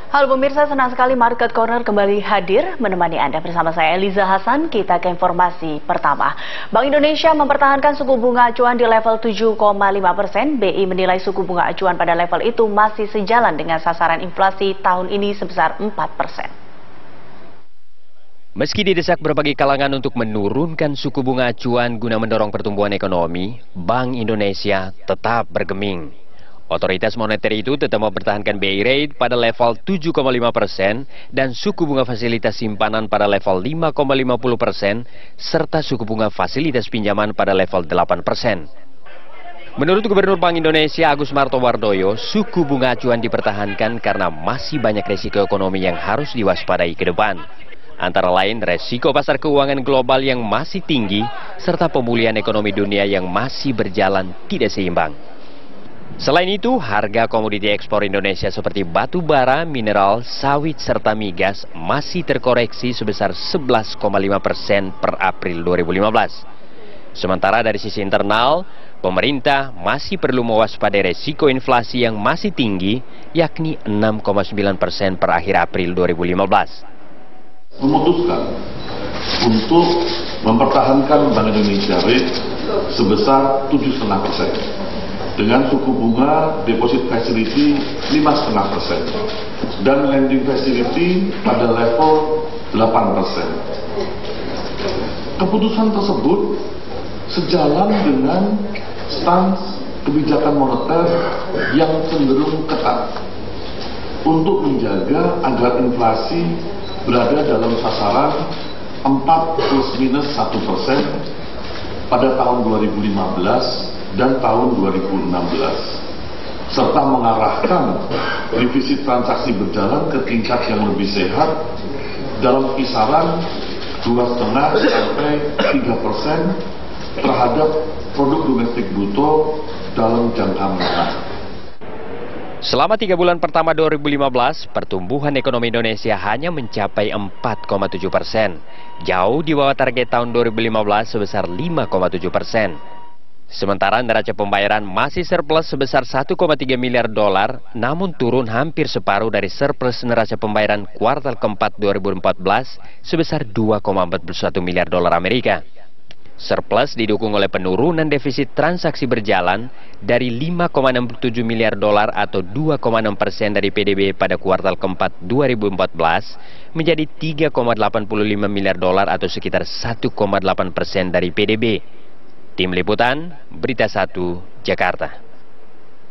Halo pemirsa, senang sekali Market Corner kembali hadir menemani Anda. Bersama saya Eliza Hasan, kita ke informasi pertama. Bank Indonesia mempertahankan suku bunga acuan di level 7,5%. BI menilai suku bunga acuan pada level itu masih sejalan dengan sasaran inflasi tahun ini sebesar 4%. Meski didesak berbagai kalangan untuk menurunkan suku bunga acuan guna mendorong pertumbuhan ekonomi, Bank Indonesia tetap bergeming. Otoritas moneter itu tetap mempertahankan BI rate pada level 7,5% dan suku bunga fasilitas simpanan pada level 5,50% serta suku bunga fasilitas pinjaman pada level 8%. Menurut Gubernur Bank Indonesia Agus Martowardoyo, suku bunga acuan dipertahankan karena masih banyak risiko ekonomi yang harus diwaspadai ke depan. Antara lain resiko pasar keuangan global yang masih tinggi serta pemulihan ekonomi dunia yang masih berjalan tidak seimbang. Selain itu, harga komoditi ekspor Indonesia seperti batu bara, mineral, sawit, serta migas masih terkoreksi sebesar 11,5% per April 2015. Sementara dari sisi internal, pemerintah masih perlu mewaspadai resiko inflasi yang masih tinggi, yakni 6,9% per akhir April 2015. Memutuskan untuk mempertahankan Bank Indonesia rate sebesar 7,5%. dengan suku bunga deposit facility 5,5% dan lending facility pada level 8%. Keputusan tersebut sejalan dengan stans kebijakan moneter yang cenderung ketat untuk menjaga agar inflasi berada dalam sasaran 4 ± 1% pada tahun 2015 dan tahun 2016, serta mengarahkan defisit transaksi berjalan ke tingkat yang lebih sehat dalam kisaran 2,5 sampai 3% terhadap produk domestik bruto dalam jangka menengah. Selama 3 bulan pertama 2015, pertumbuhan ekonomi Indonesia hanya mencapai 4,7%, jauh di bawah target tahun 2015 sebesar 5,7%. Sementara neraca pembayaran masih surplus sebesar 1,3 miliar dolar, namun turun hampir separuh dari surplus neraca pembayaran kuartal keempat 2014 sebesar 2,41 miliar dolar Amerika. Surplus didukung oleh penurunan defisit transaksi berjalan dari 5,67 miliar dolar atau 2,6% dari PDB pada kuartal keempat 2014 menjadi 3,85 miliar dolar atau sekitar 1,8% dari PDB. Tim Liputan, Berita 1, Jakarta.